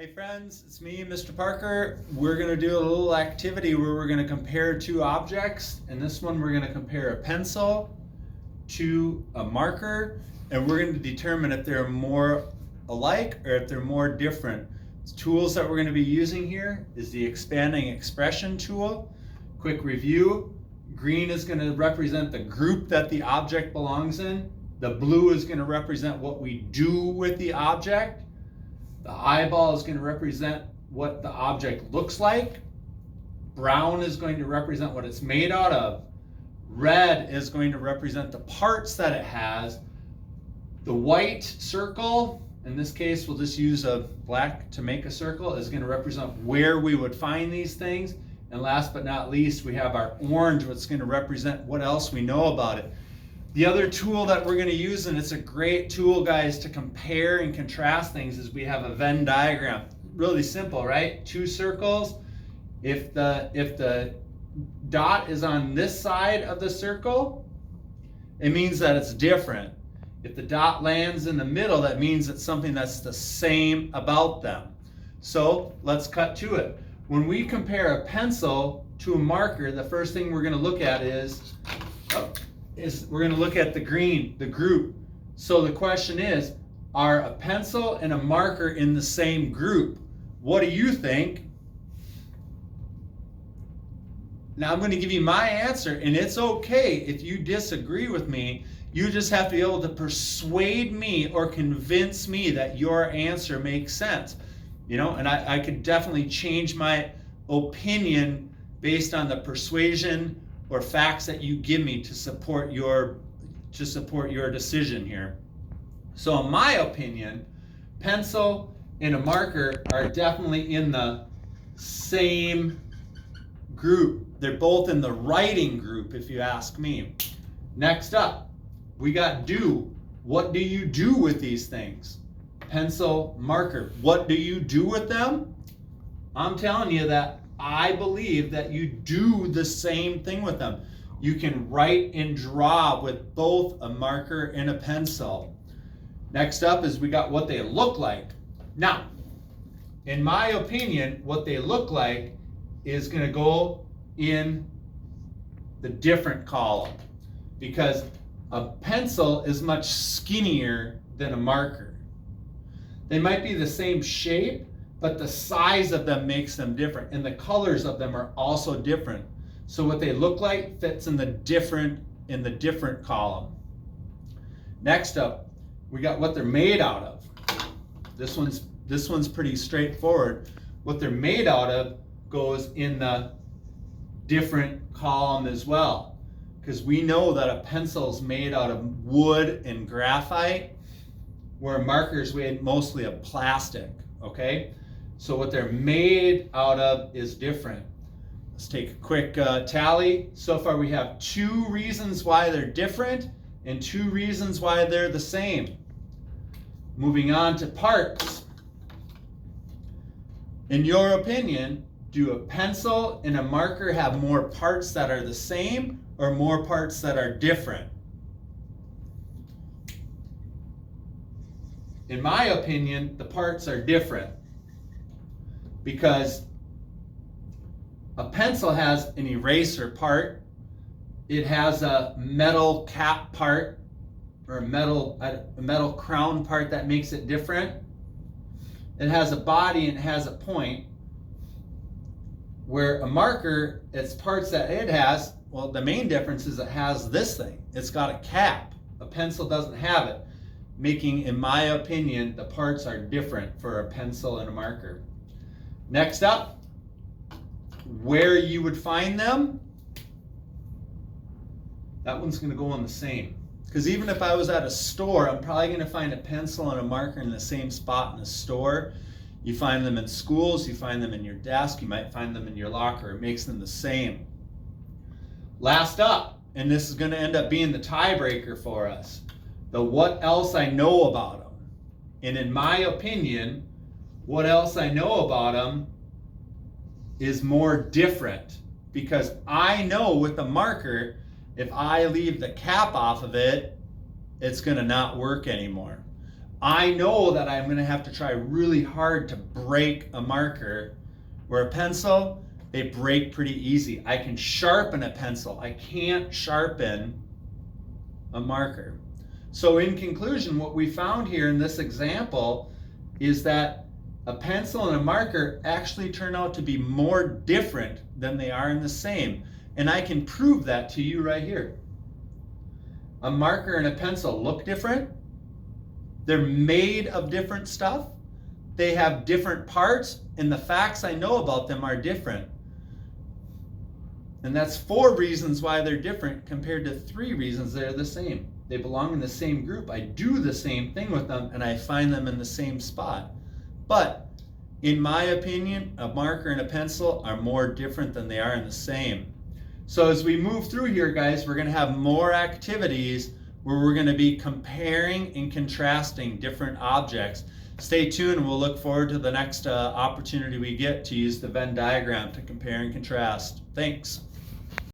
Hey friends, it's me, Mr. Parker. We're going to do a little activity where we're going to compare two objects. In this one, we're going to compare a pencil to a marker, and we're going to determine if they're more alike or if they're more different. The tools that we're going to be using here is the expanding expression tool. Quick review. Green is going to represent the group that the object belongs in. The blue is going to represent what we do with the object. The eyeball is going to represent what the object looks like. Brown is going to represent what it's made out of. Red is going to represent the parts that it has. The white circle, in this case we'll just use a black to make a circle, is going to represent where we would find these things. And last but not least, we have our orange, which is going to represent what else we know about it. The other tool that we're going to use, and it's a great tool, guys, to compare and contrast things, is we have a Venn diagram. Really simple, right? Two circles. If the dot is on this side of the circle, it means that it's different. If the dot lands in the middle, that means it's something that's the same about them. So let's cut to it. When we compare a pencil to a marker, the first thing we're going to look at is we're going to look at the green, the group. So the question is, are a pencil and a marker in the same group? What do you think? Now I'm going to give you my answer, and it's okay if you disagree with me. You just have to be able to persuade me or convince me that your answer makes sense. You know, and I could definitely change my opinion based on the persuasion or facts that you give me to support your decision here. So in my opinion, pencil and a marker are definitely in the same group. They're both in the writing group, if you ask me. Next up, we got do. What do you do with these things? Pencil, marker. What do you do with them? I'm telling you that I believe that you do the same thing with them. You can write and draw with both a marker and a pencil. Next up is we got what they look like. Now, in my opinion, what they look like is going to go in the different column, because a pencil is much skinnier than a marker. They might be the same shape, but the size of them makes them different, and the colors of them are also different. So what they look like fits in the different column. Next up, we got what they're made out of. This one's pretty straightforward. What they're made out of goes in the different column as well, because we know that a pencil is made out of wood and graphite, where a marker is made mostly of plastic. Okay. So what they're made out of is different. Let's take a quick tally. So far we have 2 reasons why they're different and 2 reasons why they're the same. Moving on to parts. In your opinion, do a pencil and a marker have more parts that are the same or more parts that are different? In my opinion, the parts are different, because a pencil has an eraser part, it has a metal cap part, or a metal crown part that makes it different. It has a body and it has a point, where a marker, its parts that it has, well, the main difference is it has this thing. It's got a cap. A pencil doesn't have it, making, in my opinion, the parts are different for a pencil and a marker. Next up, where you would find them. That one's going to go on the same. Because even if I was at a store, I'm probably going to find a pencil and a marker in the same spot in the store. You find them in schools, you find them in your desk, you might find them in your locker. It makes them the same. Last up, and this is going to end up being the tiebreaker for us, the what else I know about them. And in my opinion, what else I know about them is more different, because I know with the marker, if I leave the cap off of it, it's going to not work anymore. I know that I'm going to have to try really hard to break a marker, where a pencil, they break pretty easy. I can sharpen a pencil. I can't sharpen a marker. So in conclusion, what we found here in this example is that a pencil and a marker actually turn out to be more different than they are in the same. And I can prove that to you right here. A marker and a pencil look different. They're made of different stuff. They have different parts, and the facts I know about them are different. And that's 4 reasons why they're different compared to 3 reasons they're the same. They belong in the same group. I do the same thing with them, and I find them in the same spot. But in my opinion, a marker and a pencil are more different than they are in the same. So as we move through here, guys, we're going to have more activities where we're going to be comparing and contrasting different objects. Stay tuned, and we'll look forward to the next opportunity we get to use the Venn diagram to compare and contrast. Thanks.